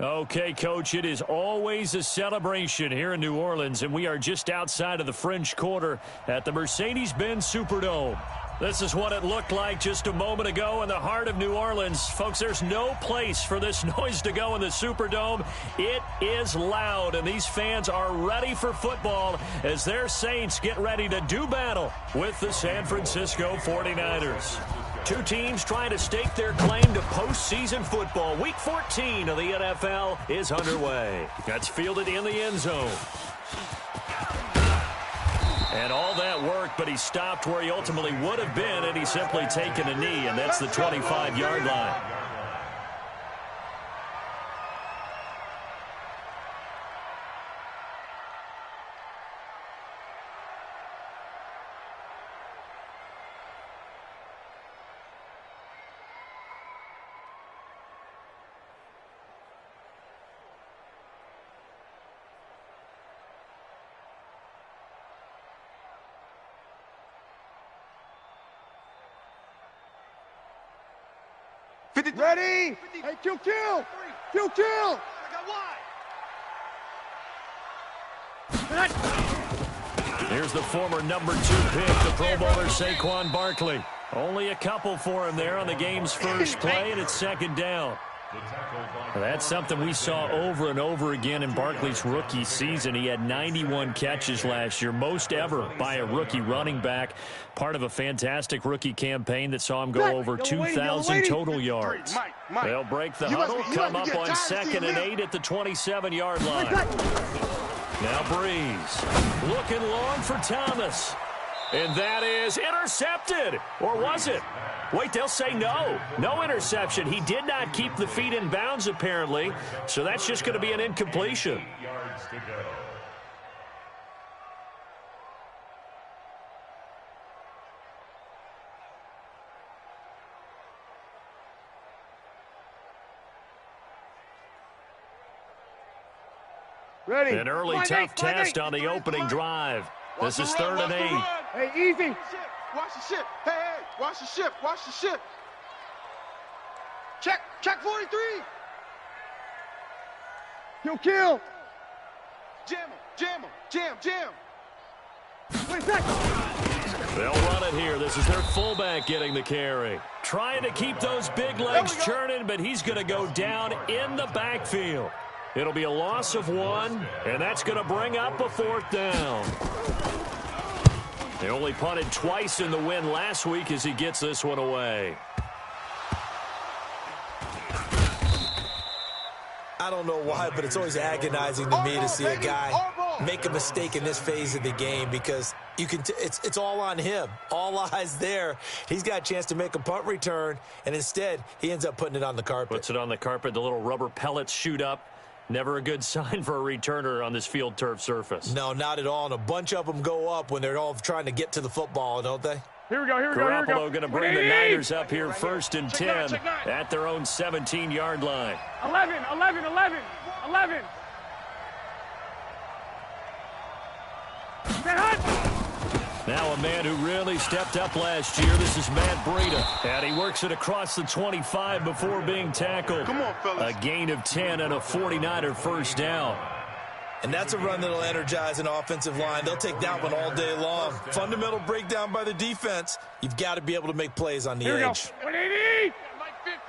Okay, Coach, it is always a celebration here in New Orleans, and we are just outside of the French Quarter at the Mercedes-Benz Superdome. This is what it looked like just a moment ago in the heart of New Orleans. Folks, there's no place for this noise to go in the Superdome. It is loud, and these fans are ready for football as their Saints get ready to do battle with the San Francisco 49ers. Two teams trying to stake their claim to postseason football. Week 14 of the NFL is underway. That's fielded in the end zone. And all that work, but he stopped where he ultimately would have been, and he's simply taken a knee, and that's the 25-yard line. Ready? Hey, kill! Here's the former number 2 pick, the Pro Bowler Saquon Barkley. Only a couple for him there on the game's first play, and it's second down. That's something we saw over and over again in Barkley's rookie season. He had 91 catches last year, most ever by a rookie running back. Part of a fantastic rookie campaign that saw him go over 2,000 total yards. They'll break the huddle, come up on 2nd and 8 at the 27-yard line. Now Breeze looking long for Thomas. And that is intercepted. Or was it? Wait, they'll say no. No interception. He did not keep the feet in bounds, apparently. So that's just going to be an incompletion. Ready? An early tough test on the opening drive. This is 3rd and 8. Hey, easy. Watch the ship. Hey, watch the ship. Watch the ship. Check 43. Kill. Jam him. Wait a sec. They'll run it here. This is their fullback getting the carry. Trying to keep those big legs churning, but he's going to go down in the backfield. It'll be a loss of 1, and that's going to bring up a 4th down. They only punted twice in the win last week as he gets this one away. I don't know why, but it's always agonizing to me to see a guy make a mistake in this phase of the game because you can. It's all on him. All eyes there. He's got a chance to make a punt return, and instead he ends up putting it on the carpet. Puts it on the carpet. The little rubber pellets shoot up. Never a good sign for a returner on this field turf surface. No, not at all. And a bunch of them go up when they're all trying to get to the football, don't they? Here we go. Garoppolo going to bring the Niners up here 1st and 10 at their own 17-yard line. 11. Now a man who really stepped up last year. This is Matt Breida. And he works it across the 25 before being tackled. Come on, fellas. A gain of 10 and a 49er first down. And that's a run that'll energize an offensive line. They'll take that one all day long. Fundamental breakdown by the defense. You've got to be able to make plays on the edge. 180.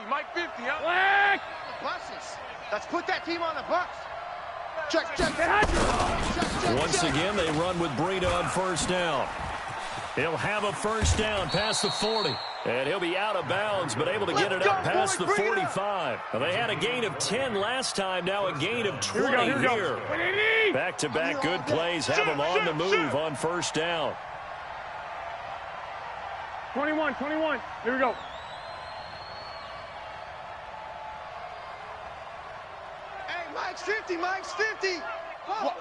Mike 50, huh? Black. Buses. Let's put that team on the bus. Check. Once again, they run with Breida on first down. He'll have a first down past the 40. And he'll be out of bounds, but able to get it up past the 45. Now, they had a gain of 10 last time, now a gain of 20 here. Back-to-back good plays have them on the move on first down. 21. Here we go. Hey, Mike's 50.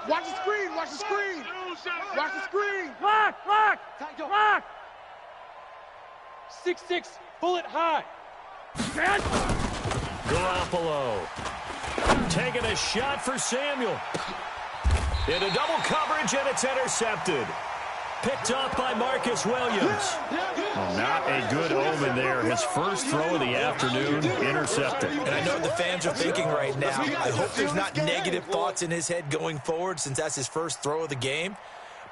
Watch the screen. Lock. 6'6", bullet high. Garoppolo taking a shot for Samuel. Into double coverage, and it's intercepted. Picked off by Marcus Williams. Well, not a good omen there. His first throw of the afternoon, intercepted. And I know what the fans are thinking right now. I hope there's not negative thoughts in his head going forward since that's his first throw of the game.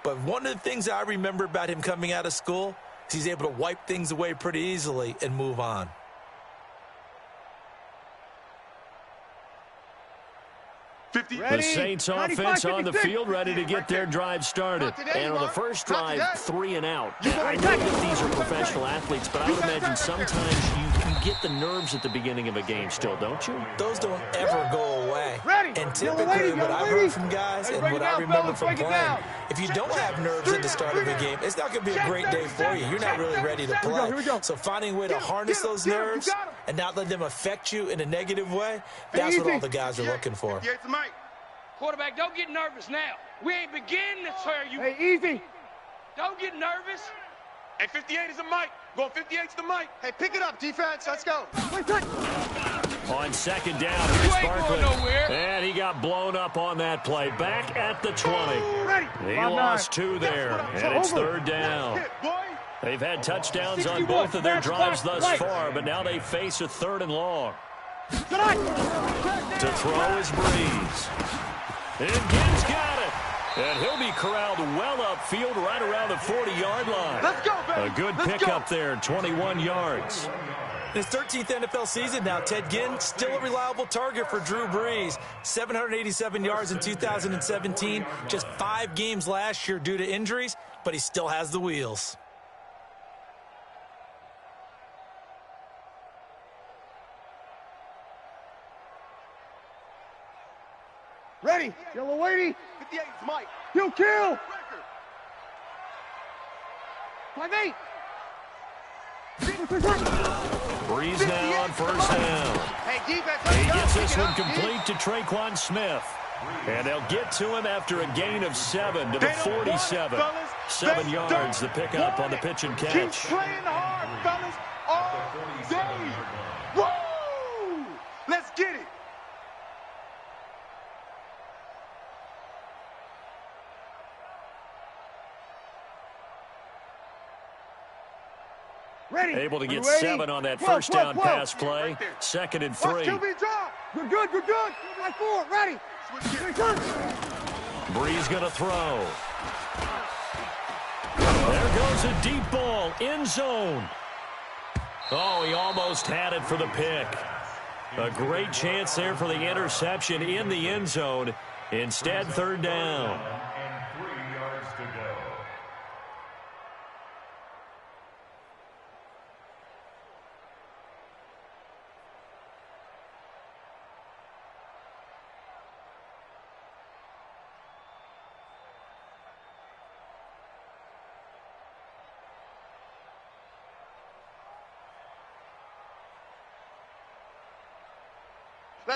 But one of the things I remember about him coming out of school is he's able to wipe things away pretty easily and move on. The Saints offense on the field, ready to get their drive started. And on the first drive, 3 and out. I know that these are professional athletes, but I would imagine sometimes you get the nerves at the beginning of a game still, don't you? Those don't ever go away. And typically what I've heard from guys and what I remember from playing, if you don't have nerves at the start of a game, it's not going to be a great day for you. You're not really ready to play. So finding a way to harness those nerves and not let them affect you in a negative way, that's what all the guys are looking for. Quarterback, don't get nervous now. We ain't beginning to tear you. Hey, easy. Don't get nervous. Hey, 58 is the mic. Going 58 to the mic. Hey, pick it up, defense. Let's go. On second down, here's Barkley. And he got blown up on that play. Back at the 20. He lost 2 there, and it's third down. They've had touchdowns on both of their drives thus far, but now they face a 3rd and long. To throw is Breeze. And Gibbs got it. And he'll be corralled well upfield right around the 40-yard line. Let's go, baby. A good pickup there, 21 yards. In his 13th NFL season now, Ted Ginn still a reliable target for Drew Brees. 787 yards in 2017, just 5 games last year due to injuries, but he still has the wheels. Ready. Yellow lady. 58 is Mike. Kill. 5-8. Breeze now on first down. Hey, defense. He gets this one complete to Traquan Smith. And they'll get to him after a gain of 7 to the 47. 7 yards, the pickup on the pitch and catch. Keep playing hard, fellas, all day. Woo! Let's get it. Ready. Able to get 7 on that first down pass play. 2nd and 3. Good. Like 4. Ready. Breeze going to throw. There goes a deep ball. End zone. Oh, he almost had it for the pick. A great chance there for the interception in the end zone. Instead, 3rd down.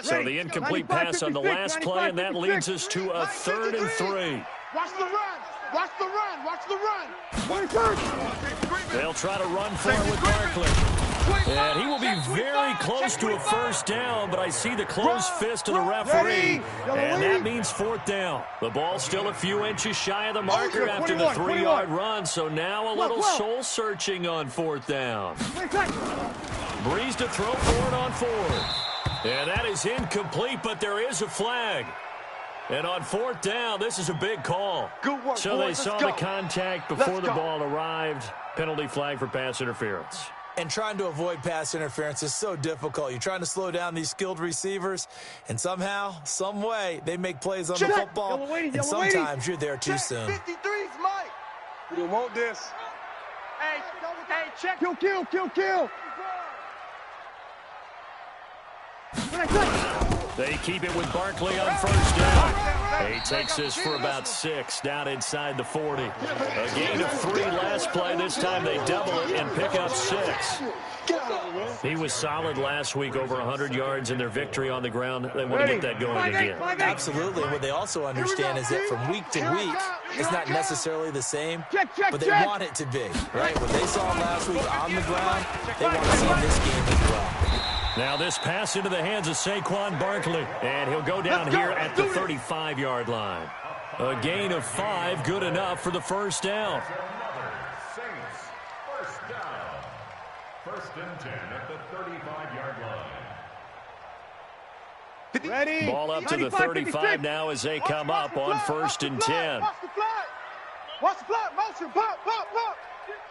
So the incomplete pass on the last play, and that leads us to a 3rd and 3. Watch the run. They'll try to run for it with Barkley. And he will be very close to a first down, but I see the closed fist of the referee. And that means 4th down. The ball's still a few inches shy of the marker after the 3-yard run, so now a little soul-searching on 4th down. Breeze to throw for it on 4th. And that is incomplete, but there is a flag. And on 4th down, this is a big call. Good work, so they saw the contact before the ball arrived. Penalty flag for pass interference. And trying to avoid pass interference is so difficult. You're trying to slow down these skilled receivers, and somehow, some way, they make plays on the football, and sometimes you're there too soon. 53's Mike. We don't want this. Hey, check. Kill. They keep it with Barkley on first down. He takes this for about 6 down inside the 40. A gain of 3 last play. This time they double it and pick up 6. He was solid last week, over 100 yards in their victory on the ground. They want to get that going again. Absolutely. What they also understand is that from week to week, it's not necessarily the same, but they want it to be. Right? What they saw last week on the ground, they want to see in this game as well. Now this pass into the hands of Saquon Barkley, and he'll go down here at the 35-yard line. A gain of 5, good enough for the first down. Saints, first down. First and 10 at the 35-yard line. Ready. Ball up to the 35 now as they come up on first and 10. Watch the flag. Watch the flag. Motion. Pop, pop, pop.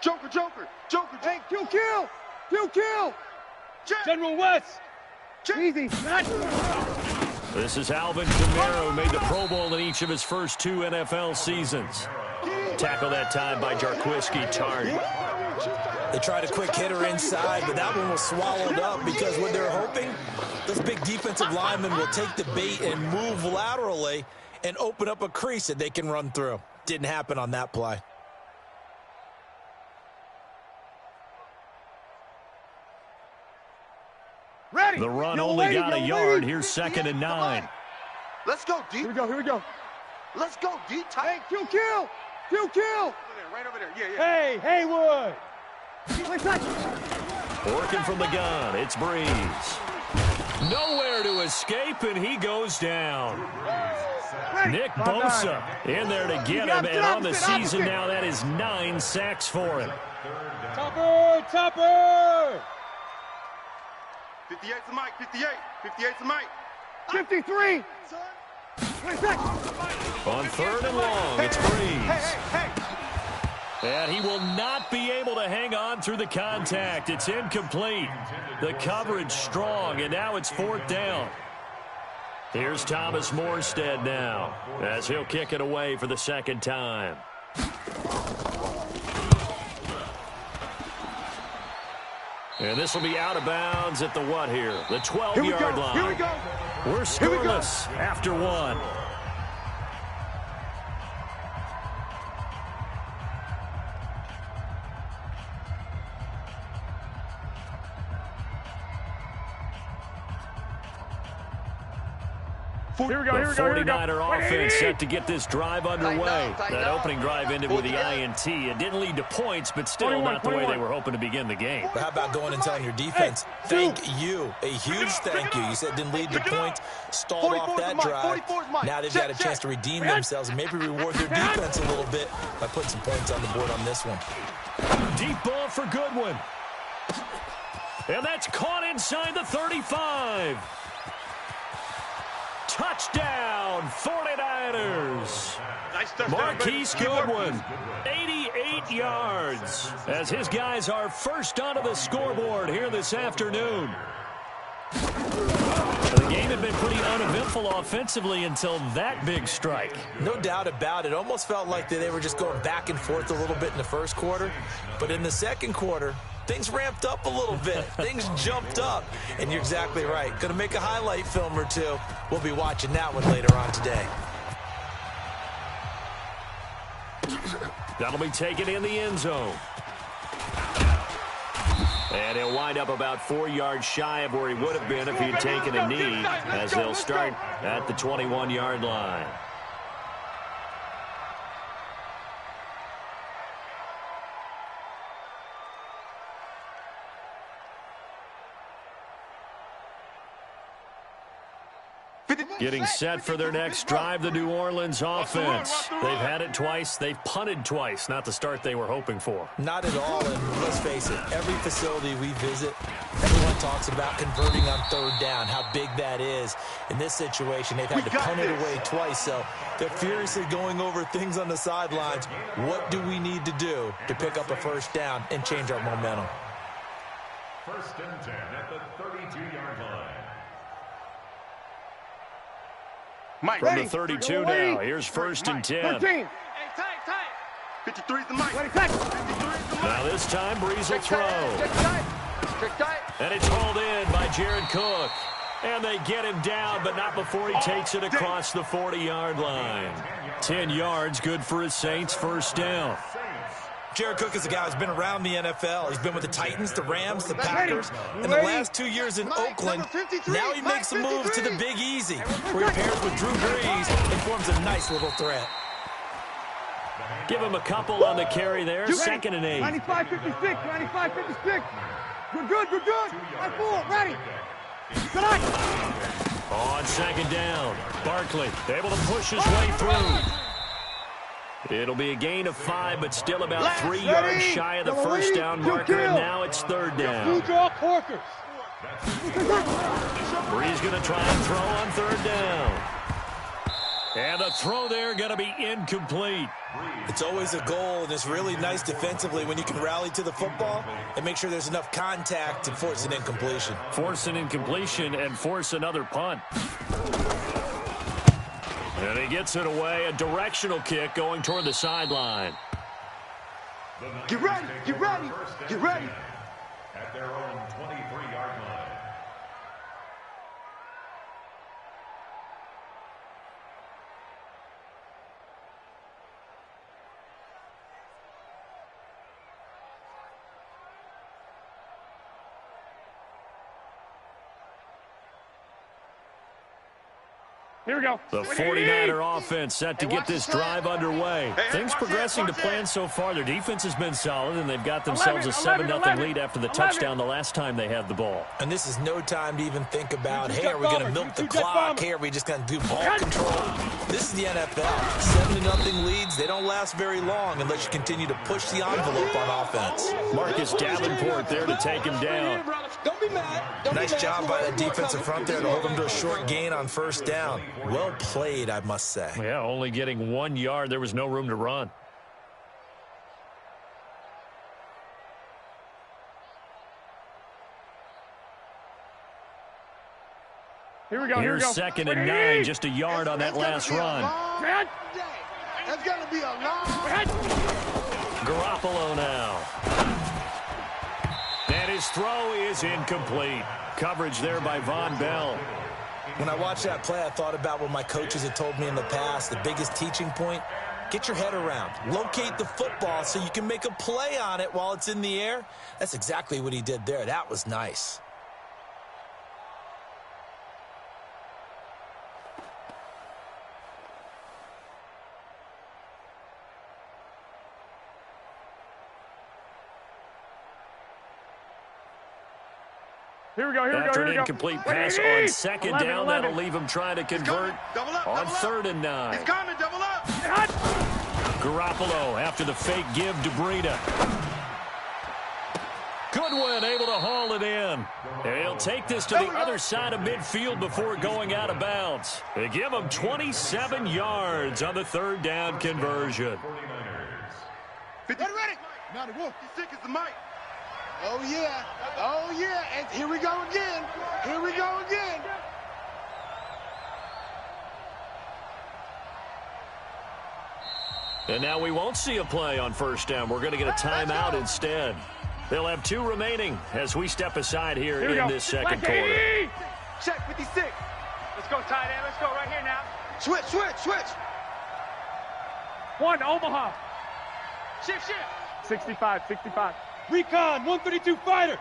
Joker, Joker, Joker. Hey, kill. General West. Easy. This is Alvin Kamara, who made the Pro Bowl in each of his first 2 NFL seasons. Tackle that time by Jarquiski Tartt. They tried a quick hitter inside, but that one was swallowed up because what they're hoping, those big defensive linemen will take the bait and move laterally and open up a crease that they can run through. Didn't happen on that play. Ready. The run only got a yard. Here's 2nd and 9. Let's go, D. Here we go. Let's go, D. Tight. Hey, kill. Right over there. Yeah. Hey, Haywood. Working from the gun, it's Breeze. Nowhere to escape, and he goes down. Nick Bosa in there to get him, and on the season now, that is 9 sacks for him. Topper. 58's the mic. 58's the mic. 53. On 3rd and long, it's Breeze. And he will not be able to hang on through the contact. It's incomplete. The coverage strong, and now it's 4th down. Here's Thomas Morstead now, as he'll kick it away for the 2nd time. And this will be out of bounds at the what here? The 12-yard line. Here we go. We're scoreless after 1. Here we go. The 49er offense set to get this drive underway. That opening drive ended with the INT. It didn't lead to points, but still not the way they were hoping to begin the game. But how about going and telling your defense, thank you, a huge thank you. You said didn't lead to points, stalled off that drive. Now they've got a chance to redeem themselves and maybe reward their defense a little bit by putting some points on the board on this one. Deep ball for Goodwin. And that's caught inside the 35. Touchdown, 49ers. Marquise Goodwin, 88 yards, as his guys are first onto the scoreboard here this afternoon. The game had been pretty uneventful offensively until that big strike. No doubt about it. Almost felt like they were just going back and forth a little bit in the first quarter. But in the second quarter, things ramped up a little bit. Things jumped up. And you're exactly right. Going to make a highlight film or two. We'll be watching that one later on today. That'll be taken in the end zone. And he'll wind up about 4 yards shy of where he would have been if he had taken a knee, as they'll start at the 21-yard line. Getting set for their next drive, the New Orleans offense. They've had it twice. They've punted twice. Not the start they were hoping for. Not at all, and let's face it, every facility we visit, everyone talks about converting on 3rd down, how big that is. In this situation, they've had to punt it away twice, so they're furiously going over things on the sidelines. What do we need to do to pick up a 1st down and change our momentum? 1st and 10 at the 32-yard line. Mike. From the 32 now, here's 1st and 10. 13. 53's the mic. Now this time, Breeze will throw. And it's hauled in by Jared Cook. And they get him down, but not before he takes it across the 40-yard line. 10 yards, good for his Saints, 1st down. Jared Cook is a guy who's been around the NFL. He's been with the Titans, the Rams, the Packers, and the last 2 years in Oakland. Now he makes a move to the Big Easy, where he pairs with Drew Brees and forms a nice little threat. Give him a couple on the carry there, 2nd and 8. 95-56, 95-56. We're good. My 4, ready. Tonight. On 2nd down, Barkley able to push his way through. It'll be a gain of 5, but still about 3 yards shy of the first down marker, and now it's third down. You draw corkers. Bree's going to try and throw on third down. And the throw there going to be incomplete. It's always a goal, and it's really nice defensively when you can rally to the football and make sure there's enough contact to force an incompletion. Force an incompletion and force another punt. And he gets it away, a directional kick going toward the sideline. Get ready, get ready, get ready. At their own 23-yard line. Here we go. The 49er offense set to get this drive underway. Things progressing to plan so far. Their defense has been solid, and they've got themselves a 7-0 lead after the touchdown the last time they had the ball. And this is no time to even think about, hey, are we going to milk the clock? Hey, are we just going to do ball control? This is the NFL. 7-0 leads, they don't last very long unless you continue to push the envelope on offense. Marcus Davenport there to take him down. Don't be mad. Nice job by the defensive front there to hold him to a short gain on first down. Well played, I must say. Yeah, only getting 1 yard. There was no room to run. Here we go. Here's second and 9, just a yard on that last run. That's going to be a long. Garoppolo now. And his throw is incomplete. Coverage there by Von Bell. When I watched that play, I thought about what my coaches had told me in the past. The biggest teaching point, get your head around. Locate the football so you can make a play on it while it's in the air. That's exactly what he did there. That was nice. Here we go. After an incomplete pass on second down, that'll leave him trying to convert on third and 9. It's coming, double up. Garoppolo after the fake give to Breida. Goodwin able to haul it in. And he'll take this to the other side of midfield before going out of bounds. They give him 27 yards on the third down conversion. 50. Ready. Now the wolf. 56 is the mic. Oh, yeah. Oh, yeah. And here we go again. Here we go again. And now we won't see a play on first down. We're going to get a timeout instead. They'll have 2 remaining as we step aside here in this second quarter. Check 56. Let's go, tight end. Let's go right here now. Switch, switch, switch. 1, Omaha. Shift, shift. 65. Recon, 132 fighter.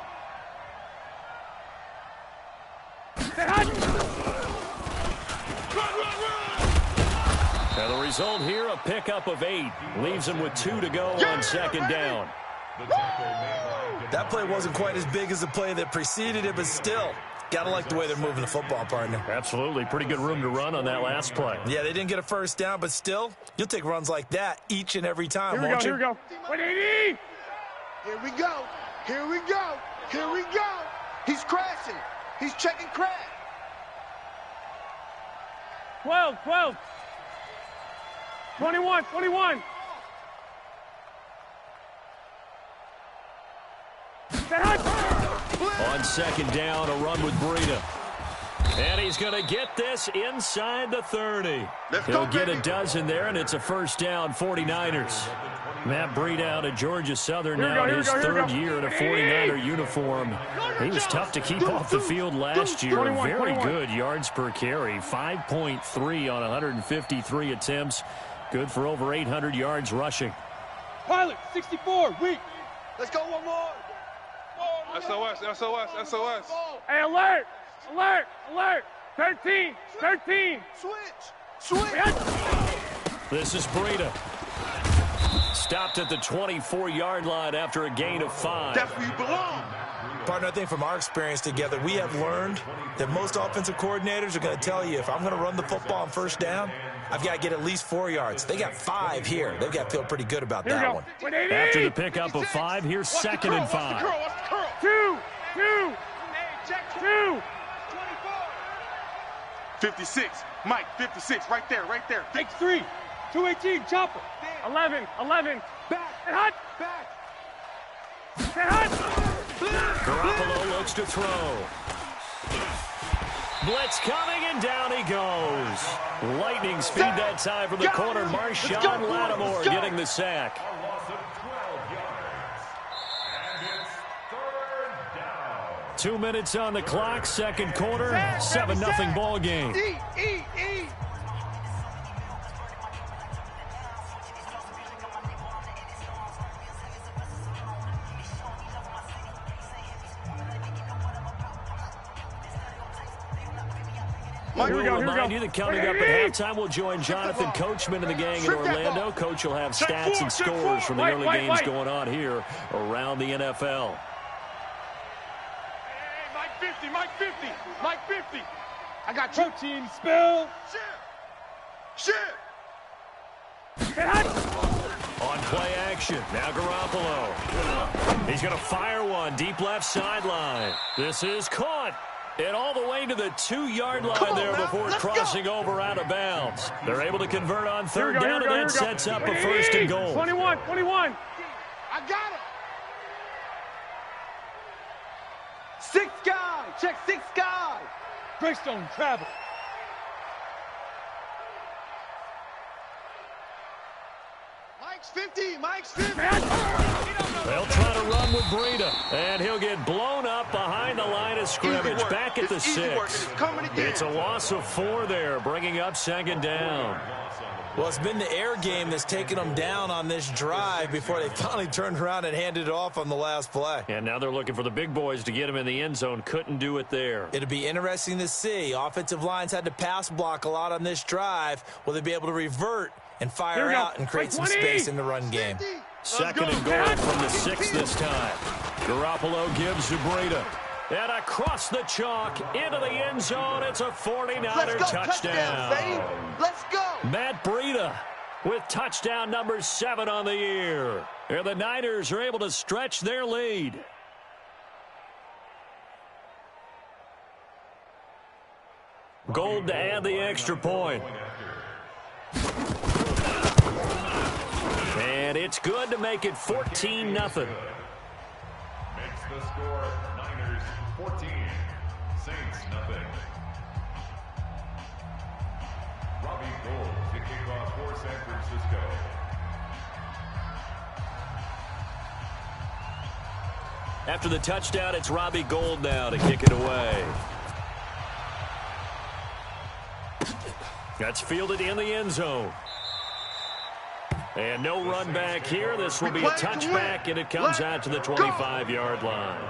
Now the result here, a pickup of 8. Leaves him with 2 to go on second down. That play wasn't quite as big as the play that preceded it, but still, gotta like the way they're moving the football, partner. Absolutely. Pretty good room to run on that last play. Yeah, they didn't get a first down, but still, you'll take runs like that each and every time, won't you? Here we go. 180. Here we go. Here we go. Here we go. He's crashing. He's checking crash. 12. 21. On second down, a run with Breida. And he's going to get this inside the 30. He'll get a dozen there, and it's a first down, 49ers. Matt Breida out of Georgia Southern now in his third year in a 49er uniform. He was tough to keep off the field last year. Very good yards per carry, 5.3 on 153 attempts. Good for over 800 yards rushing. Pilot, 64, weak. Let's go one more. SOS. Hey, alert. 13. Switch. This is Breida. Stopped at the 24-yard line after a gain of 5. That's where you belong. Partner, I think from our experience together, we have learned that most offensive coordinators are going to tell you, if I'm going to run the football on first down, I've got to get at least 4 yards. They got 5 here. They've got to feel pretty good about that one. After the pickup of 5, here's 2nd and 5. 2. 56. Mike, 56. Right there. Take 3. 218. Chopper. 11. Back. And hot. Back. And hot. Garoppolo looks to throw. Blitz coming, and down he goes. Lightning speed that time from the corner. Marshawn Lattimore getting the sack. A loss of 12 yards. And it's 3rd down. 2 minutes on the clock, second quarter, 7-0 ball game. Eat. We'll remind you that coming up at halftime, we'll join Jonathan Coachman and the gang in Orlando. Coach will have stats and scores from the early games going on here around the NFL. Hey, Mike 50. I got you. Protein spill. Shit. On play action, now Garoppolo. He's going to fire one deep left sideline. This is caught. And all the way to the 2-yard line there before crossing over out of bounds. They're able to convert on 3rd down, and that sets up a 1st and goal. 21. I got it. 6 guy. Check 6 guy. Greystone travel. Mike's 50. They'll try to run with Breida, and he'll get blown up behind the line of scrimmage. Back at the 6. It's a loss of 4 there, bringing up 2nd down. Well, it's been the air game that's taken them down on this drive before they finally turned around and handed it off on the last play. And now they're looking for the big boys to get him in the end zone. Couldn't do it there. It'll be interesting to see. Offensive lines had to pass block a lot on this drive. Will they be able to revert and fire out and create some space in the run game? 2nd and goal from the 6 this time. Garoppolo gives to Breida. And across the chalk into the end zone. It's a 49er touchdown. Let's go. Matt Breida with touchdown number 7 on the year. And the Niners are able to stretch their lead. Gold to add the extra point. And it's good to make it 14-0. Makes the score Niners 14, Saints nothing. Robbie Gould to kick off for San Francisco. After the touchdown, it's Robbie Gould now to kick it away. That's fielded in the end zone. And no run back here. This will be a touchback, and it comes out to the 25-yard line.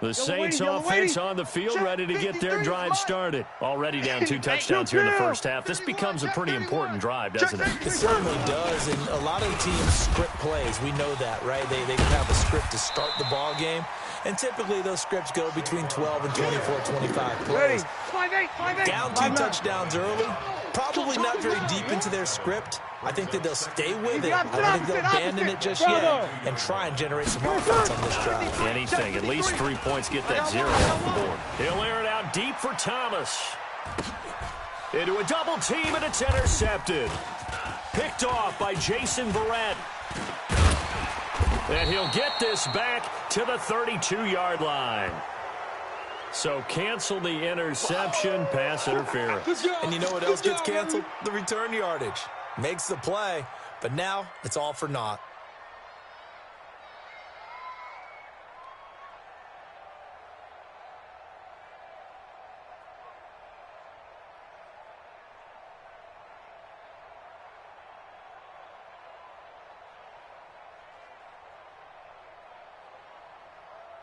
The Saints offense on the field, ready to get their drive started. Already down 2 touchdowns here in the first half. This becomes a pretty important drive, doesn't it? It certainly does, and a lot of the teams script plays. We know that, right? They have a script to start the ball game, and typically those scripts go between 12 and 24, 25 plays. Down 2 touchdowns early, probably not very deep into their script. I think that they'll stay with it. I don't think they'll abandon it just yet and try and generate some offense on this drive. Anything, at least 3 points, get that 0 off the board. He'll air it out deep for Thomas. Into a double team, and it's intercepted. Picked off by Jason Verrett. And he'll get this back to the 32-yard line. So cancel the interception, pass interference. And you know what else gets canceled? The return yardage. Makes the play, but now it's all for naught.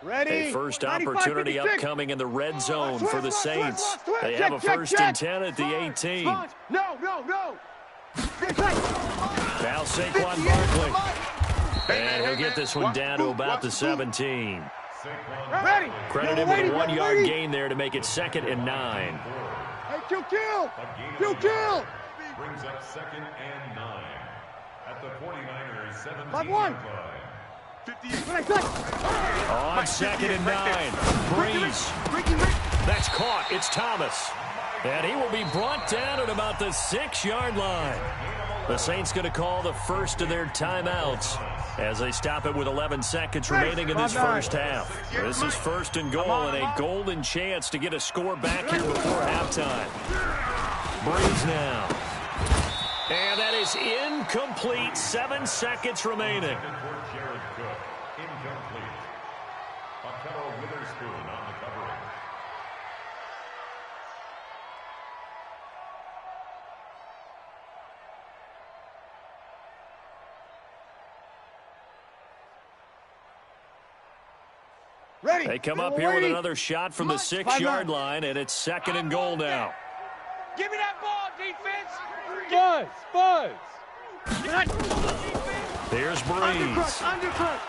A first opportunity upcoming in the red zone for the Saints. They have a first and 10 at the 18. No. Now Saquon Barkley. And he'll get this one down to about the 17. Ready. Credit him with a 1-yard gain there to make it 2nd and 9. Hey, kill. Brings up 2nd and 9 at the 49ers 17 5-1. line. On 2nd and 9. Breeze. That's caught. It's Thomas. And he will be brought down at about the 6-yard line. The Saints going to call the first of their timeouts as they stop it with 11 seconds remaining in this first half. This is 1st and goal and a golden chance to get a score back here before halftime. Breeze now. And that is incomplete. 7 seconds remaining. Incomplete. Othello Witherspoon on the covering. Ready. They come up here with another shot from the 6-yard line, and it's 2nd and goal now. Give me that ball, defense. Buzz. Here's Breeze. Undercrunch.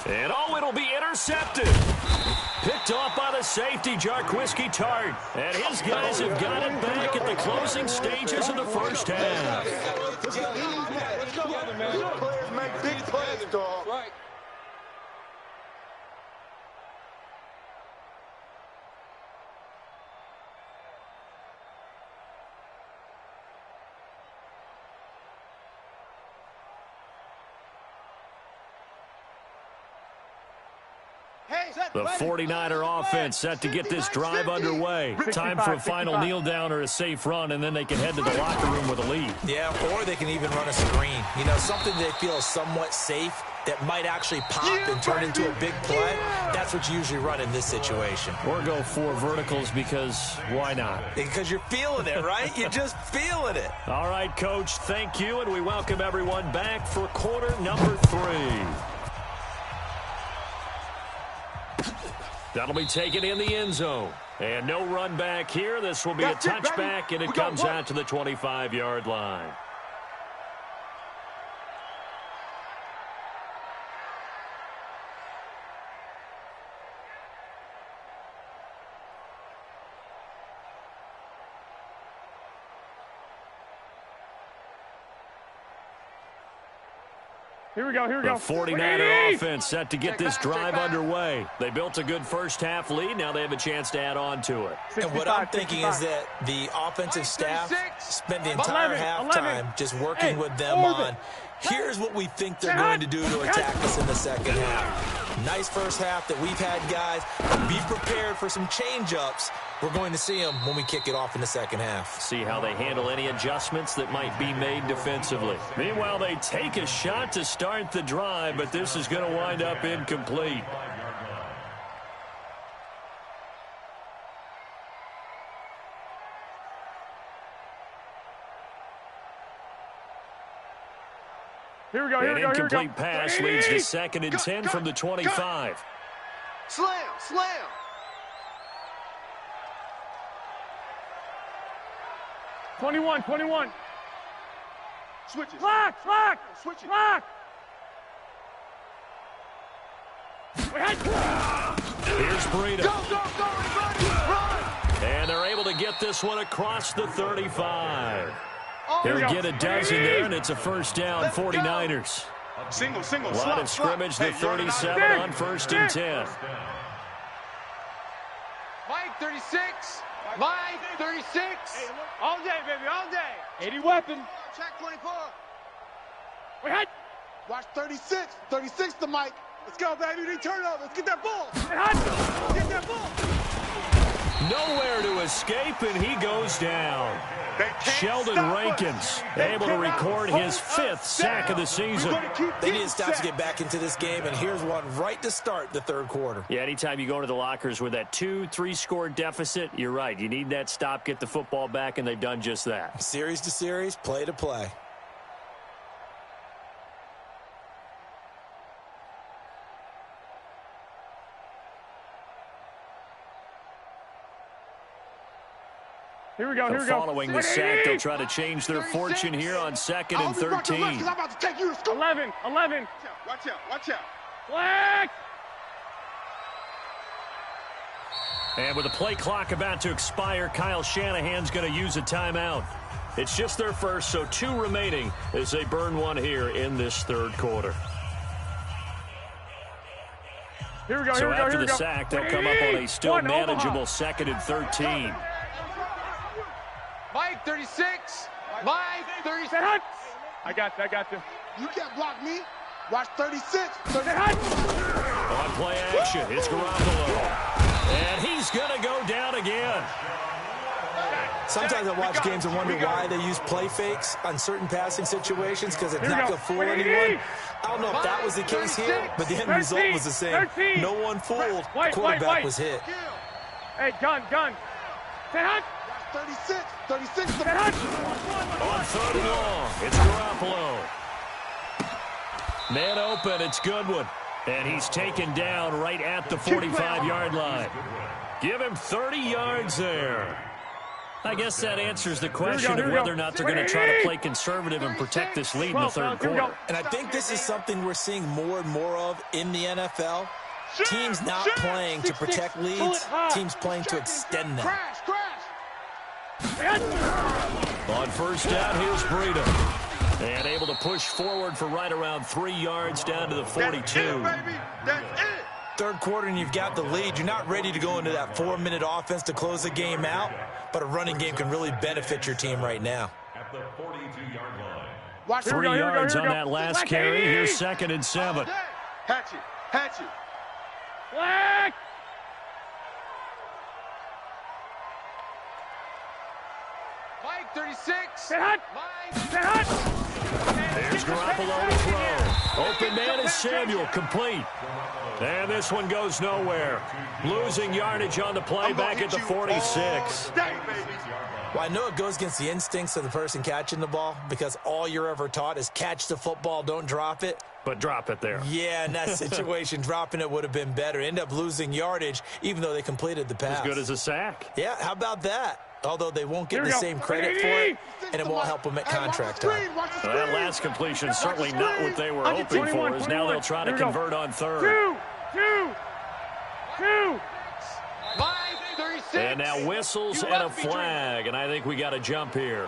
And it'll be intercepted. Picked off by the safety, Jarquiski Tart. And his guys have got it back at the closing stages of the first half. Players make big plays, dog. Right. The 49er offense set to get this drive underway. Time for a final kneel down or a safe run, and then they can head to the locker room with a lead. Yeah, or they can even run a screen. You know, something they feel is somewhat safe that might actually pop and turn into a big play. That's what you usually run in this situation. Or go 4 verticals because why not? Because you're feeling it, right? You're just feeling it. All right, Coach, thank you, and we welcome everyone back for quarter number 3. That'll be taken in the end zone. And no run back here. This will be a touchback, and it comes out to the 25-yard line. Here we go. The 49er offense set to get this drive underway. They built a good first half lead. Now they have a chance to add on to it. And what I'm thinking is that the offensive staff spent the entire halftime just working with them on, here's what we think they're going to do to attack us in the second half. Nice first half that we've had, guys. Be prepared for some change-ups. We're going to see them when we kick it off in the second half. See how they handle any adjustments that might be made defensively. Meanwhile, they take a shot to start the drive, but this is going to wind up incomplete. Here we go. An incomplete pass leads to 2nd and 10 from the 25. Slam. 21. Switches. Lock. Switch it. Here's Breida. Go, everybody. Run. And they're able to get this one across the 35. Here we They'll go. get a dozen there, and it's a first down, 49ers. Single. Line of scrimmage, the 37 on 1st and 10. Mike 36. Mike 36. All day, baby, all day. 80 weapon. Check 24. We had. Watch 36. 36 to Mike. Let's go, baby. We turn it over. Let's get that ball. Get that ball. Nowhere to escape, and he goes down. Sheldon Rankins able to record his 5th sack of the season. They need to stop to get back into this game, and here's one right to start the third quarter. Yeah, anytime you go into the lockers with that 2-3 score deficit, you're right. You need that stop, get the football back, and they've done just that. Series to series, play to play. Here we go, here we go. Following the sack, they'll try to change their fortune here on 2nd and 13. I'm about to take you to school. 11. Watch out, watch out. Flag! And with the play clock about to expire, Kyle Shanahan's going to use a timeout. It's just their first, so 2 remaining as they burn one here in this 3rd quarter. Here we go, So here we go, after here we the go. sack, they'll come up on a still manageable 2nd and 13. Mike, 36. Mike, 36. I got you. You can't block me. Watch 36. On play action, it's Garoppolo. And he's going to go down again. Sometimes I watch games and wonder why they use play fakes on certain passing situations because it's not going to fool anyone. I don't know if that was the case here, but the end result was the same. No one fooled. The quarterback was hit. Hey, gun. 36. On 3rd and long, it's Garoppolo. Man open, it's Goodwin. And he's taken down right at the 45-yard line. Give him 30 yards there. I guess that answers the question of whether or not they're going to try to play conservative and protect this lead in the 3rd quarter. And I think this is something we're seeing more and more of in the NFL. Teams not playing to protect leads, teams playing to extend them. On 1st down, here's Breida. And able to push forward for right around 3 yards down to the 42. That's it, baby. That's it. 3rd quarter and you've got the lead. You're not ready to go into that 4-minute offense to close the game out, but a running game can really benefit your team right now. At the 42-yard line. Watch 3 yards on that last carry. Here's 2nd and 7. Hatchet. Flag! Mike, 36. There's Garoppolo to throw. Open man is Samuel, complete. And this one goes nowhere. Losing yardage on the play back at the 46. Well, I know it goes against the instincts of the person catching the ball because all you're ever taught is catch the football, don't drop it. But drop it there. Yeah, in that situation, dropping it would have been better. End up losing yardage, even though they completed the pass. As good as a sack. Yeah, how about that? Although they won't get the same credit for it, and it won't help them at contract time. Well, that last completion certainly not what they were hoping for, as now they'll try to convert on 3rd. Two. Mike, 36. And now whistles and a flag, and I think we got a jump here.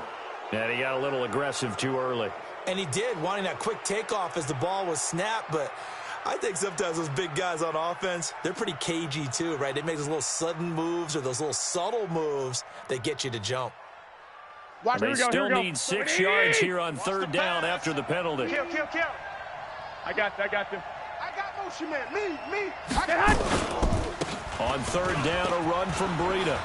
And he got a little aggressive too early. And he did, wanting that quick takeoff as the ball was snapped, but I think sometimes those big guys on offense, they're pretty cagey too, right? They make those little sudden moves or those little subtle moves that get you to jump. They still need 6 yards here on 3rd down after the penalty. Kill. I got you. I got motion, man. Me. On 3rd down, a run from Breida.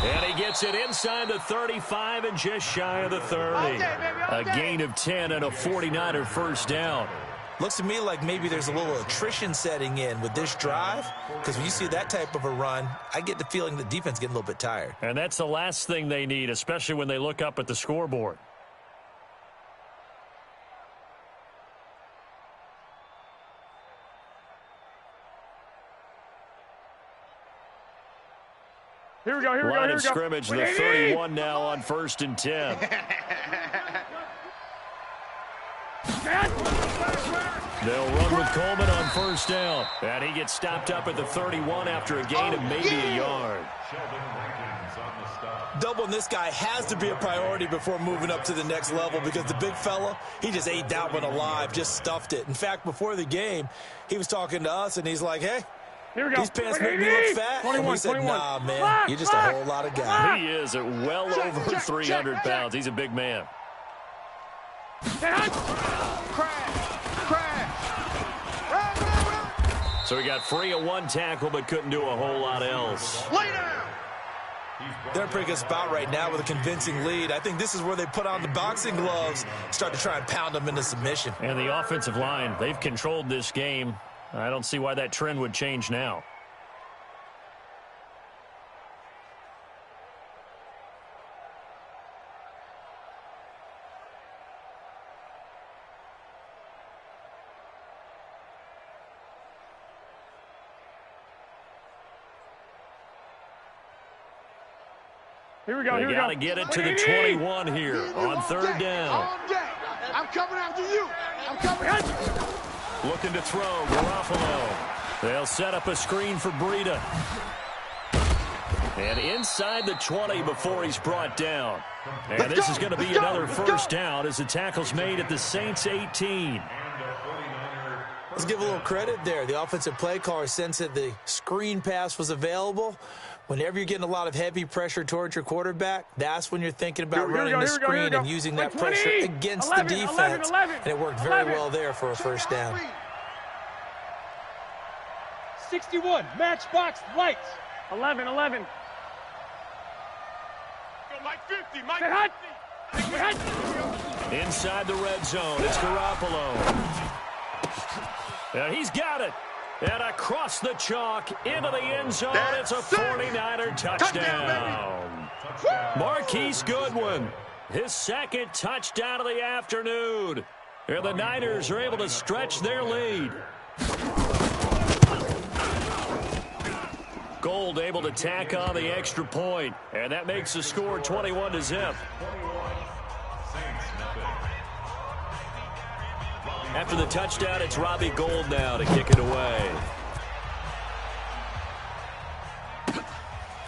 And he gets it inside the 35 and just shy of the 30. A gain of 10 and a 49er 1st down. Looks to me like maybe there's a little attrition setting in with this drive, because when you see that type of a run, I get the feeling the defense getting a little bit tired. And that's the last thing they need, especially when they look up at the scoreboard. Here we go. Line of scrimmage, the 31 now on 1st and 10. They'll run with Coleman on 1st down. And he gets stopped up at the 31 after a gain of maybe a yard. Doubling this guy has to be a priority before moving up to the next level, because the big fella, he just ate that one alive, just stuffed it. In fact, before the game, he was talking to us, and he's like, hey, these pants make me look fat. And we said, nah, man, you're just a whole lot of guy. He is at well over 300 pounds. He's a big man. So he got free of one tackle, but couldn't do a whole lot else. Lay down. They're in a pretty good spot right now with a convincing lead. I think this is where they put on the boxing gloves, start to try and pound them into submission. And the offensive line, they've controlled this game. I don't see why that trend would change now. Here we go. They got to get it to the 21 here on third down. All day. I'm coming after you. I'm coming after you. Looking to throw, Garoppolo. They'll set up a screen for Breida. And inside the 20 before he's brought down. And this is going to be another first down as the tackle's made at the Saints 18. Let's give a little credit there. The offensive play caller sensed that the screen pass was available. Whenever you're getting a lot of heavy pressure towards your quarterback, that's when you're thinking about running the screen and using that pressure against the defense. And it worked very well there for a first down. 61, matchbox lights. 11. Mike 50, Mike Hut. 50. Inside the red zone, it's Garoppolo. And he's got it. And across the chalk into the end zone, it's a 49er touchdown. Marquise Goodwin, his second touchdown of the afternoon. And the Niners are able to stretch their lead. Gold able to tack on the extra point, and that makes the score 21-0. After the touchdown, it's Robbie Gould now to kick it away.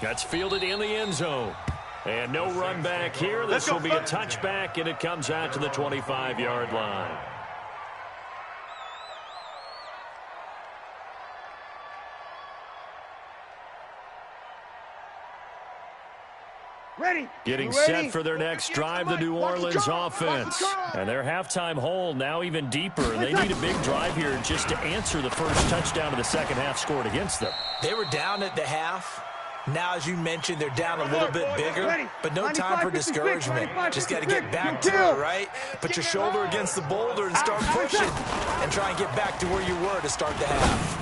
That's fielded in the end zone. And no run back here. This will be a touchback, and it comes out to the 25-yard line. Ready. Getting set for their next drive, the New Orleans offense. And their halftime hole now even deeper. And they need a big drive here just to answer the first touchdown of the second half scored against them. They were down at the half. Now, as you mentioned, they're down a little bit bigger, but no time for discouragement. Just got to get back to it, right? Put your shoulder against the boulder and start pushing and try and get back to where you were to start the half.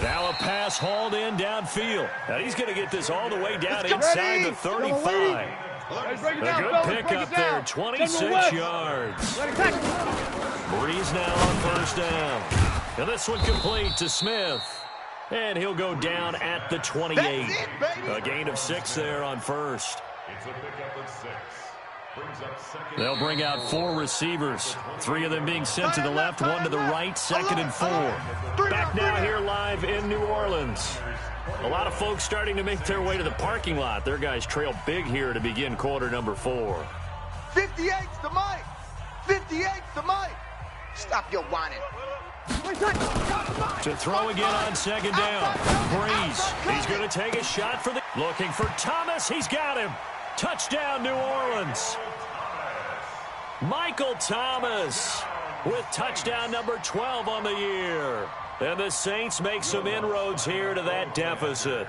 Now a pass hauled in downfield. Now he's going to get this all the way down inside the 35. A good pickup there, 26 yards. Breeze now on first down. And this one complete to Smith. And he'll go down at the 28. A gain of 6 there on first. It's a pickup of 6. They'll bring out 4 receivers. 3 of them being sent to the left, 1 to the right, 2nd and 4. Back now here live in New Orleans. A lot of folks starting to make their way to the parking lot. Their guys trail big here to begin quarter number 4. 58's the mic. 58's the mic. Stop your whining. To throw again on second down. Breeze. He's going to take a shot for the... Looking for Thomas. He's got him. Touchdown, New Orleans. Michael Thomas with touchdown number 12 on the year. And the Saints make some inroads here to that deficit.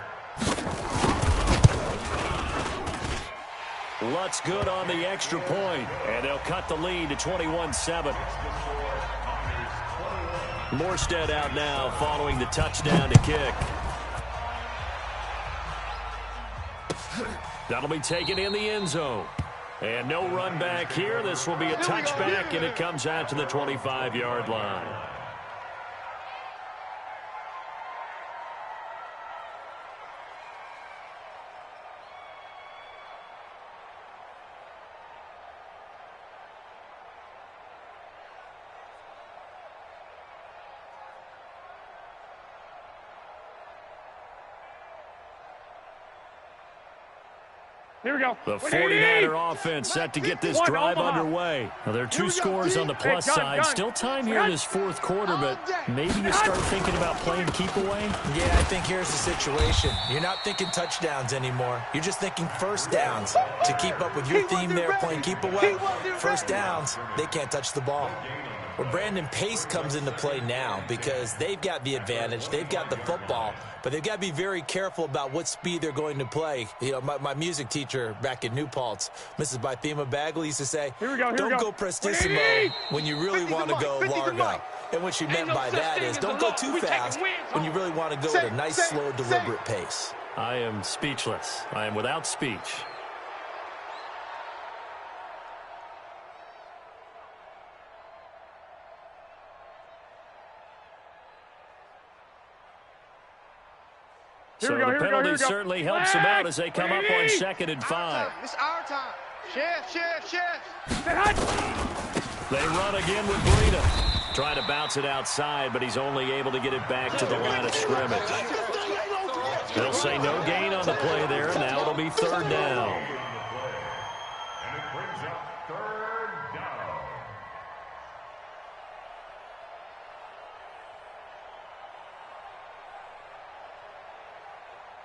Lutz good on the extra point, and they'll cut the lead to 21-7. Morstead out now following the touchdown to kick. That'll be taken in the end zone. And no run back here. This will be a touchback, and it comes out to the 25-yard line. Here we go. The 49er offense set to get this drive underway. Now, there are 2 scores on the plus side. Still time here in this fourth quarter, but maybe you start thinking about playing keep away? Yeah, I think here's the situation. You're not thinking touchdowns anymore. You're just thinking first downs. To keep up with your theme there, playing keep away, first downs, they can't touch the ball. Well, Brandon Pace comes into play now because they've got the advantage. They've got the football, but they've got to be very careful about what speed they're going to play. You know, my music teacher back in New Paltz, Mrs. Bythema Bagley, used to say, don't go prestissimo when you really want to go largo. And what she meant by that is don't go too fast when you really want to go at a nice, slow, deliberate pace. I am speechless. I am without speech. So the penalty certainly helps them out as they come up on 2nd and 5. It's our time. Chef. They run again with Breida. Trying to bounce it outside, but he's only able to get it back to the line of scrimmage. They'll say no gain on the play there, and now it'll be 3rd down. And it brings up 3rd down.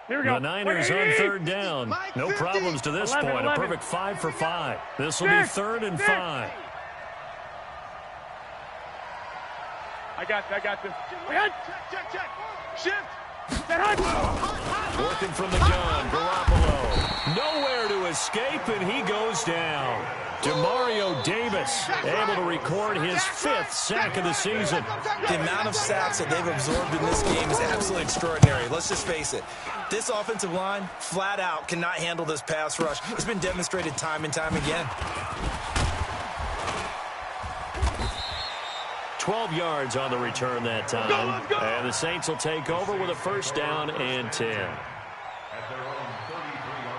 Here we go. The Niners on 3rd down. No problems to this point. A perfect 5 for 5. This will be 3rd and 5. I got this. Check. Shift. Working from the gun, Garoppolo. Nowhere to escape, and he goes down. Demario Davis able to record his 5th sack of the season. The amount of sacks that they've absorbed in this game is absolutely extraordinary. Let's just face it. This offensive line, flat out, cannot handle this pass rush. It's been demonstrated time and time again. 12 yards on the return that time. Let's go. And the Saints will take over with a 1st down and 10. At their own 33-yard line.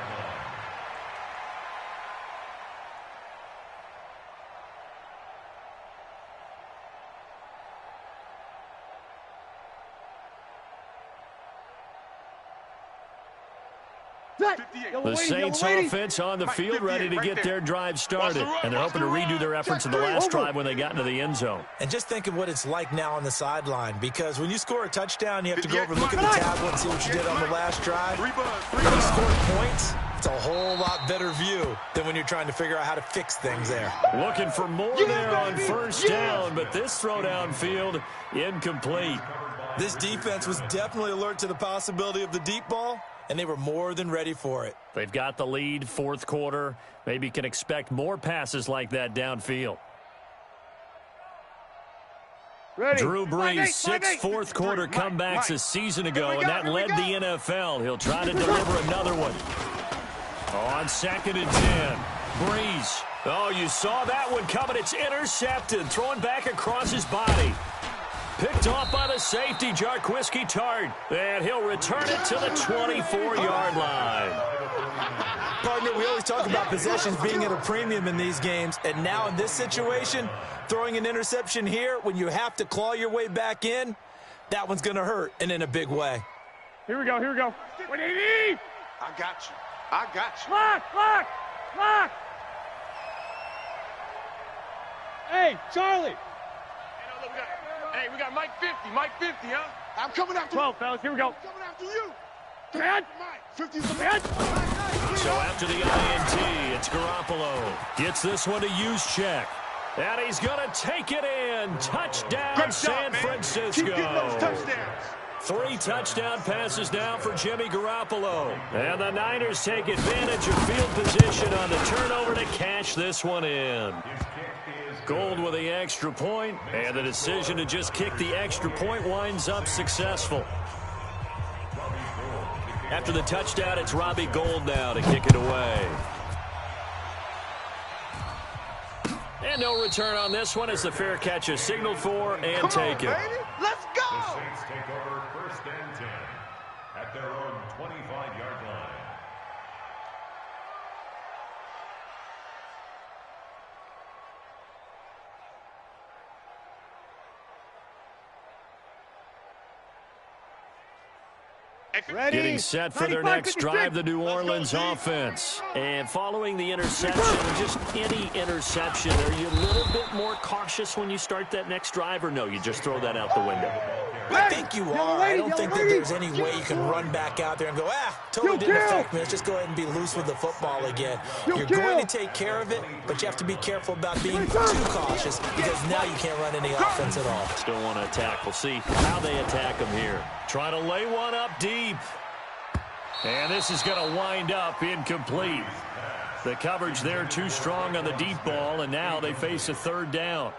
The Saints offense on the field ready to get their drive started. And they're hoping to redo their efforts in the last drive when they got into the end zone. And just think of what it's like now on the sideline, because when you score a touchdown, you have to go over and look at the tablet and see what you did on the last drive. When you score points, it's a whole lot better view than when you're trying to figure out how to fix things there. Looking for more there on 1st down, but this throw downfield incomplete. This defense was definitely alert to the possibility of the deep ball, and they were more than ready for it. They've got the lead, 4th quarter. Maybe can expect more passes like that downfield. Ready. Drew Brees, 6 fourth-quarter comebacks a season ago, and that led the NFL. He'll try to deliver another one. On 2nd and 10, Brees. Oh, you saw that one coming. It's intercepted, thrown back across his body. Picked off by the safety, Jarquiski Tart. And he'll return it to the 24-yard line. Partner, we always talk about possessions being at a premium in these games. And now in this situation, throwing an interception here when you have to claw your way back in, that one's going to hurt, and in a big way. Here we go. What do you need? I got you. Lock. Hey, Charlie. Hey, we got Mike 50, huh? I'm coming after 12, fellas, here we go. I'm coming after you. Command. Mike, 50's the Command. So after the INT, it's Garoppolo. Gets this one to Juszczyk. And he's going to take it in. Touchdown, San Francisco. Keep getting those touchdowns. 3 touchdown passes now for Jimmy Garoppolo. And the Niners take advantage of field position on the turnover to cash this one in. Gold with the extra point, and the decision to just kick the extra point winds up successful. After the touchdown, it's Robbie Gould now to kick it away. And no return on this one as the fair catch is signaled for and taken. Let's go! The Saints take over 1st and 10 at their own 25-yard line. Ready. Getting set for their next drive, the New Orleans offense. And following the interception, just any interception, are you a little bit more cautious when you start that next drive, or no, you just throw that out the window? I think you are. I don't think that there's any way you can run back out there and go, totally didn't affect me. Let's just go ahead and be loose with the football again. You're going to take care of it, but you have to be careful about being too cautious because now you can't run any offense at all. Still want to attack. We'll see how they attack them here. Trying to lay one up deep. And this is going to wind up incomplete. The coverage there too strong on the deep ball, and now they face a 3rd down.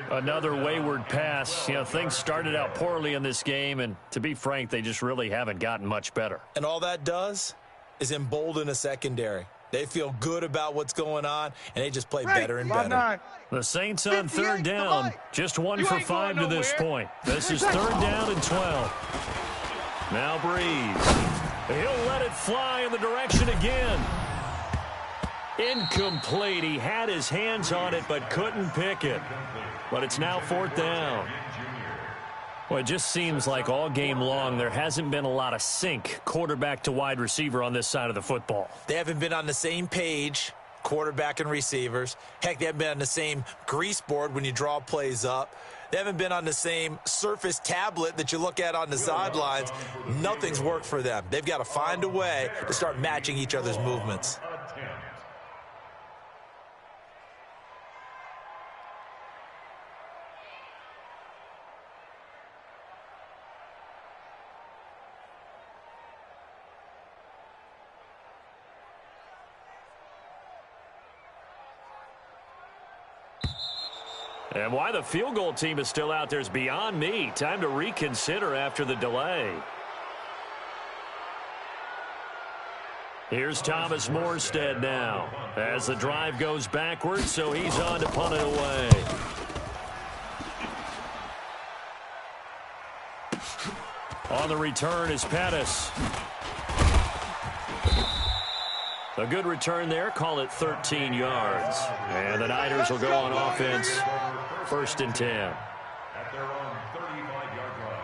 Another wayward pass. You know, things started out poorly in this game, and to be frank, they just really haven't gotten much better. And all that does is embolden a secondary. They feel good about what's going on, and they just play better and better. The Saints on 3rd down. Just 1 for 5 to this point. This is 3rd down and 12. Now Breeze. He'll let it fly in the direction again. Incomplete. He had his hands on it but couldn't pick it. But it's now 4th down. Well, it just seems like all game long there hasn't been a lot of sync quarterback to wide receiver on this side of the football. They haven't been on the same page, quarterback and receivers. Heck, they haven't been on the same grease board when you draw plays up. They haven't been on the same Surface tablet that you look at on the sidelines. Nothing's worked for them. They've got to find a way to start matching each other's movements. And why the field goal team is still out there is beyond me. Time to reconsider after the delay. Here's Thomas Morstead now as the drive goes backwards, so he's on to punt it away. On the return is Pettis. A good return there. Call it 13 yards. And the Niners will go on offense. 1st and 10. At their own 35-yard line.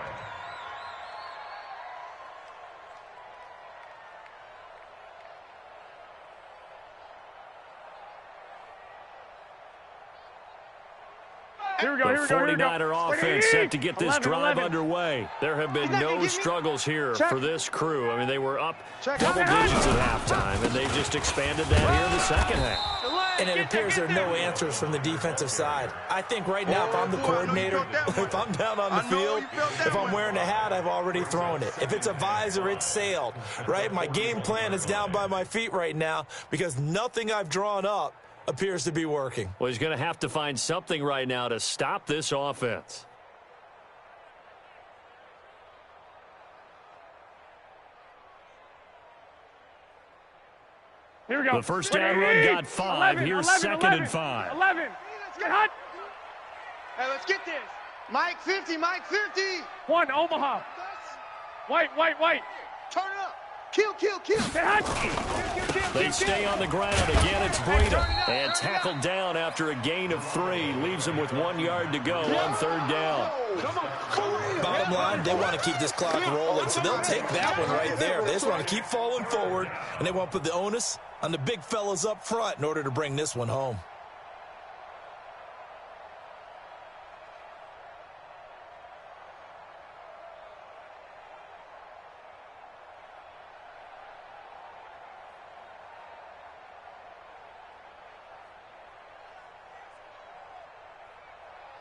Here we go, The 49er offense set to get this drive underway. There have been no struggles here for this crew. I mean, they were up double digits at halftime, and they just expanded that here in the second half. And it appears there are no answers from the defensive side. I think right now, if I'm the coordinator, if I'm down on the field, if I'm wearing a hat, I've already thrown it. If it's a visor, it's sailed, right? My game plan is down by my feet right now because nothing I've drawn up appears to be working. Well, he's going to have to find something right now to stop this offense. Here we go. The first down run got 5. Here's 2nd and 5. 11. Get hot. Hey, let's get this. Mike 50, Mike 50. 1, Omaha. White. Turn it up. Kill. Get hot. They stay on the ground. Again, it's Breida. And tackled down after a gain of 3. Leaves him with 1 yard to go on 3rd down. Bottom line, they want to keep this clock rolling, so they'll take that one right there. They just want to keep falling forward, and they want to put the onus on the big fellas up front in order to bring this one home.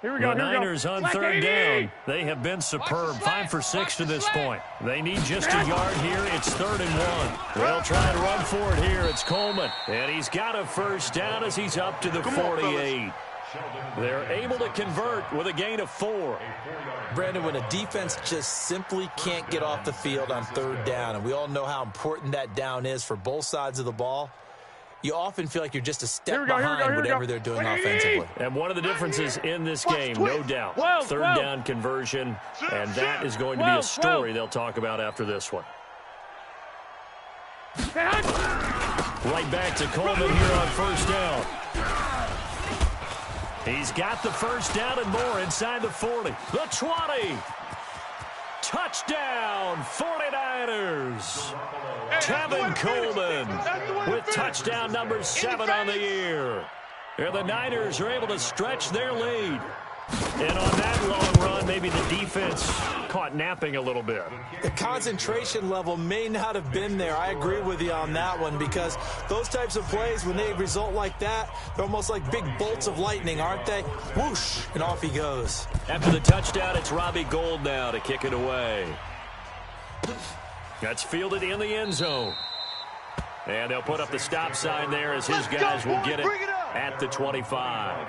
Here we go. The Niners on 3rd down. They have been superb. 5 for 6 to this point. They need just a yard here. It's 3rd and 1. They'll try to run for it here. It's Coleman. And he's got a first down as he's up to the 48. They're able to convert with a gain of 4. Brandon, when a defense just simply can't get off the field on 3rd down, and we all know how important that down is for both sides of the ball, you often feel like you're just a step behind whatever they're doing offensively. And one of the differences in this game, no doubt, 3rd down conversion, and that is going to be a story they'll talk about after this one. Right back to Coleman here on 1st down. He's got the first down and more inside the 40. The 20. Touchdown, 49ers. Tevin Coleman with touchdown number 7 on the year. And the Niners are able to stretch their lead. And on that long run, maybe the defense caught napping a little bit. The concentration level may not have been there. I agree with you on that one because those types of plays, when they result like that, they're almost like big bolts of lightning, aren't they? Whoosh, and off he goes. After the touchdown, it's Robbie Gould now to kick it away. That's fielded in the end zone. And they'll put up the stop sign there as his guys will get it at the 25.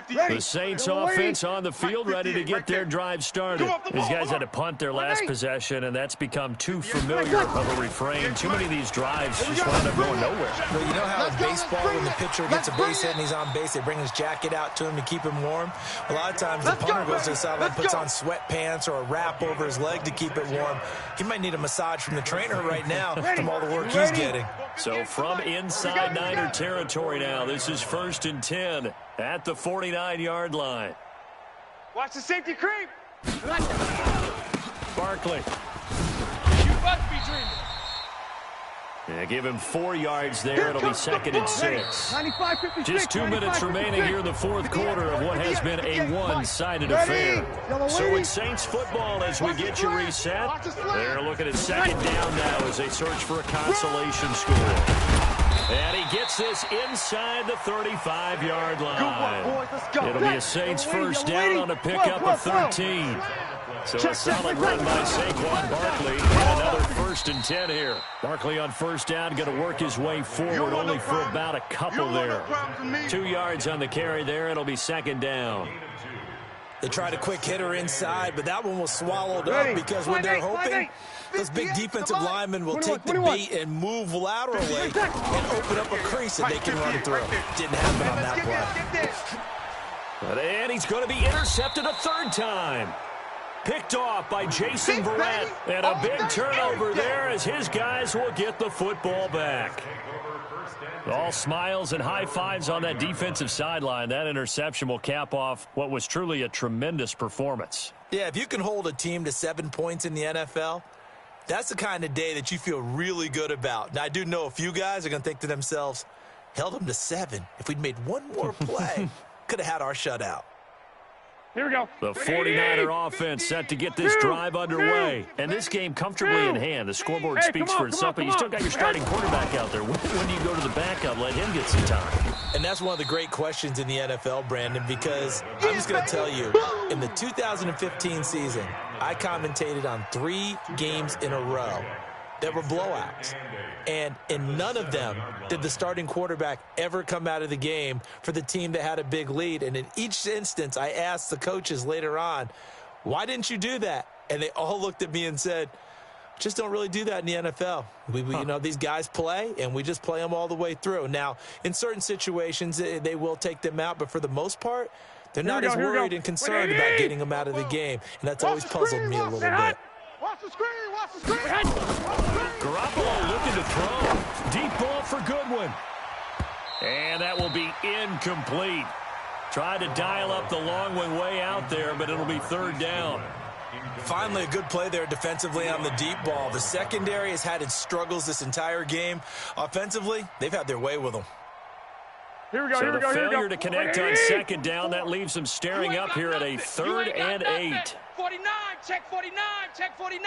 The Saints offense on the field, ready to get their drive started. These guys had to punt their last possession, and that's become too familiar of a refrain. Too many of these drives just wound up going nowhere. Well, you know how in baseball, when the pitcher gets a base hit and he's on base, they bring his jacket out to him to keep him warm? A lot of times the punter goes to the sideline, puts on sweatpants or a wrap over his leg to keep it warm. He might need a massage from the trainer right now from all the work he's getting. So from inside Niner territory now, this is 1st and 10 at the 49-yard line. Watch the safety creep. Barkley. You must be dreaming. Yeah, give him 4 yards there. It'll be 2nd and 6. Just 2 minutes remaining here in the fourth quarter of what has been a one-sided affair. So it's Saints football as we get you reset. They're looking at 2nd down now as they search for a consolation score. And he gets this inside the 35-yard line. It'll be a Saints first down on a pickup of 13. So a solid run by Saquon Barkley. And another 1st and 10 here. Barkley on first down, going to work his way forward only for about a couple there. 2 yards on the carry there. It'll be 2nd down. They tried a quick hitter inside, but that one was swallowed up because when they're hoping, those big defensive linemen will take the bait and move laterally and open up a crease that they can run through. Didn't happen on that play. And he's going to be intercepted a 3rd time. Picked off by Jason Verrett. And a big turnover there as his guys will get the football back. All smiles and high fives on that defensive sideline. That interception will cap off what was truly a tremendous performance. Yeah, if you can hold a team to 7 points in the NFL, that's the kind of day that you feel really good about. Now, I do know a few guys are going to think to themselves, held them to 7. If we'd made one more play, could have had our shutout. Here we go. The 49er offense set to get this drive underway. And this game comfortably in hand. The scoreboard speaks for itself, but you still got your starting quarterback out there. When do you go to the backup? Let him get some time. And that's one of the great questions in the NFL, Brandon, because I'm just going to tell you, in the 2015 season, I commentated on 3 games in a row that were blowouts. And in none of them did the starting quarterback ever come out of the game for the team that had a big lead. And in each instance, I asked the coaches later on, why didn't you do that? And they all looked at me and said, just don't really do that in the NFL. You know, these guys play, and we just play them all the way through. Now, in certain situations, they will take them out, but for the most part, they're not as worried and concerned about getting them out of the game. And that's always puzzled me a little bit. Watch the screen, watch the screen. Garoppolo looking to throw. Deep ball for Goodwin. And that will be incomplete. Tried to dial up the long one way out there, but it'll be 3rd down. Finally, a good play there defensively on the deep ball. The secondary has had its struggles this entire game. Offensively, they've had their way with them. Here we go, so here we go, the here we failure go. to connect on 2nd down, that leaves them staring up here at a 3rd and 8. 49, check 49, check 49.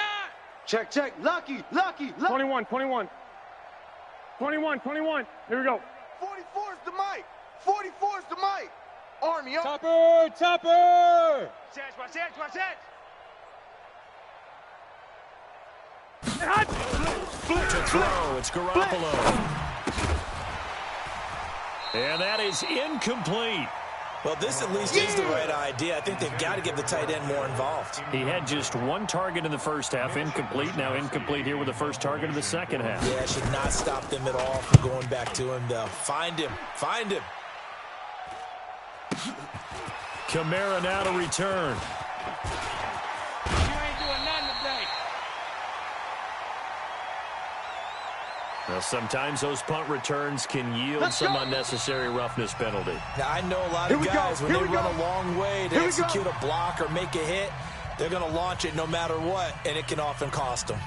Check. Lucky. 21. 21. Here we go. 44 is the mic. 44 is the mic. Army up. Topper. Watch that. To throw, it's Garoppolo. And that is incomplete. Well, this at least is the right idea. I think they've got to get the tight end more involved. He had just 1 target in the first half, incomplete. Now incomplete here with the first target of the second half. Yeah, it should not stop them at all from going back to him, though. Find him. Kamara now to return. You ain't doing nothing today. Now, sometimes those punt returns can yield some unnecessary roughness penalty. Now, I know a lot of guys, when they run a long way to execute a block or make a hit, they're going to launch it no matter what, and it can often cost them.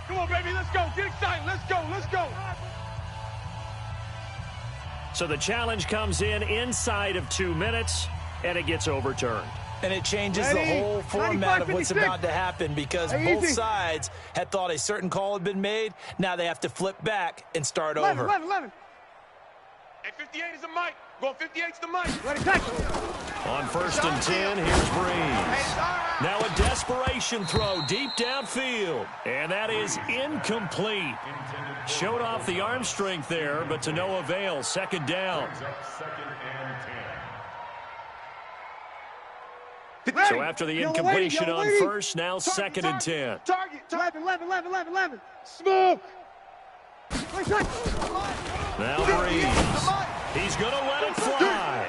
Come on, baby, let's go. Get excited. Let's go. So the challenge comes in inside of 2 minutes, and it gets overturned. And it changes the whole format of what's about to happen because both sides had thought a certain call had been made. Now they have to flip back and start over. 11. If 58 is the mic. Going 58's the mic. Ready, tackle. On 1st and 10, here's Breeze. Now a desperation throw deep downfield. And that is incomplete. Showed off the arm strength there, but to no avail. 2nd down. So after the incompletion on 1st, now 2nd and 10. Target. 11. Smoke. Now Breeze. He's going to let it fly.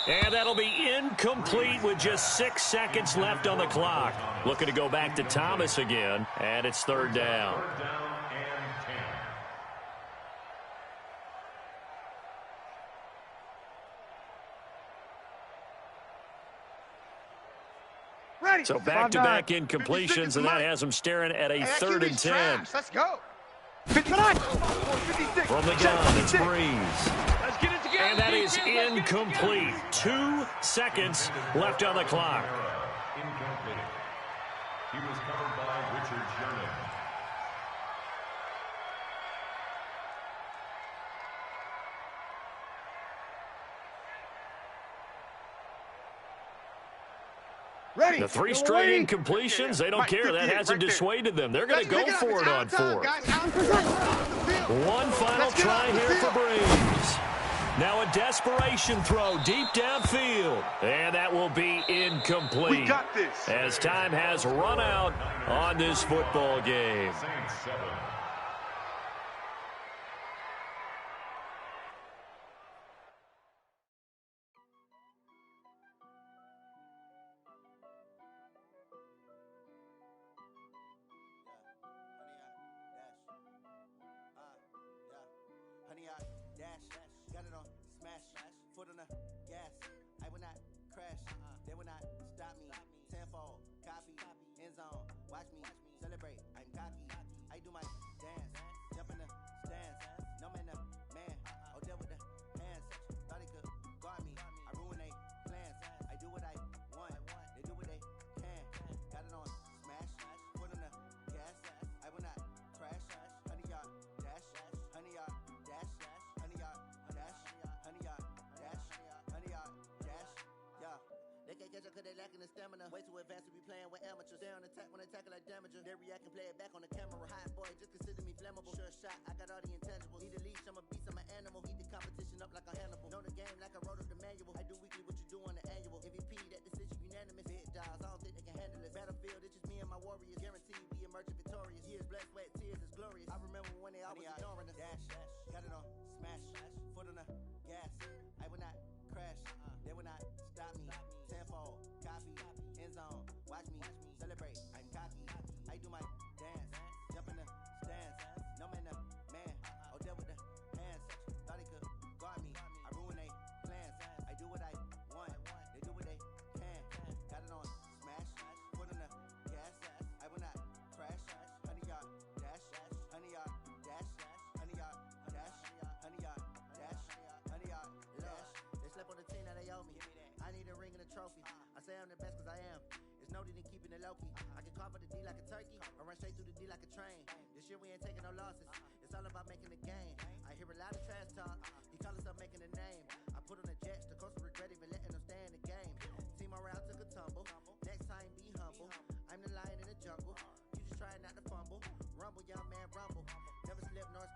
And that'll be incomplete with just 6 seconds left on the clock. Looking to go back to Thomas again, and it's 3rd down. So back-to-back incompletions, and that has him staring at a 3rd and 10. Let's go. 59. From the gun, it's Breeze. Let's get it together. And that is incomplete. 2 seconds left on the clock. Incomplete. He was covered by Richard Sherman. Ready. The 3 straight incompletions, they don't care. That hasn't dissuaded them. They're going to go for it on 4th. One final try here for Breeze. Now a desperation throw deep downfield. And that will be incomplete. We got this. As time has run out on this football game. Saints 7. Stamina, way too advanced to be playing with amateurs. They on attack when they tackle like damager. They react and play it back on the camera. Hot boy, just consider me flammable. Sure shot, I got all the intangibles. Need a leash, I'm a beast, I'm an animal. Eat the competition up like a Hannibal. Know the game like I wrote up the manual. I do weekly what you do on the annual. MVP, that decision unanimous. Big dials, I don't think they can handle it. Battlefield, it's just me and my warriors. Guaranteed we emerge victorious. Years, blood, sweat, tears, is glorious. I remember when they always ignoring us. Dash, got it on, smash, foot on the gas. I will not crash, they will not stop me. Tenfold, copy, end zone. Watch me celebrate. I'm cocky. I do my dance. Jump in the stands. No man, man. Oh, there with the hands. Thought they could guard me. I ruin they plans. I do what I want. They do what they can. Got it on smash. Foot on the gas. I will not crash. 100-yard dash. 100-yard dash. 100-yard dash. 100-yard dash. 100-yard dash. They slept on the team that they owe me. I need a ring and a trophy. I say I'm the best because I am. It's noted in keeping it low-key. I can carve up the D like a turkey or run straight through the D like a train. This year we ain't taking no losses. It's all about making the game. I hear a lot of trash talk. He call himself making a name. I put on the Jets. The coach will regret even letting them stay in the game. Team morale took a tumble. Next time be humble. I'm the lion in the jungle. You just try not to fumble. Rumble, young man, rumble. Never slip nor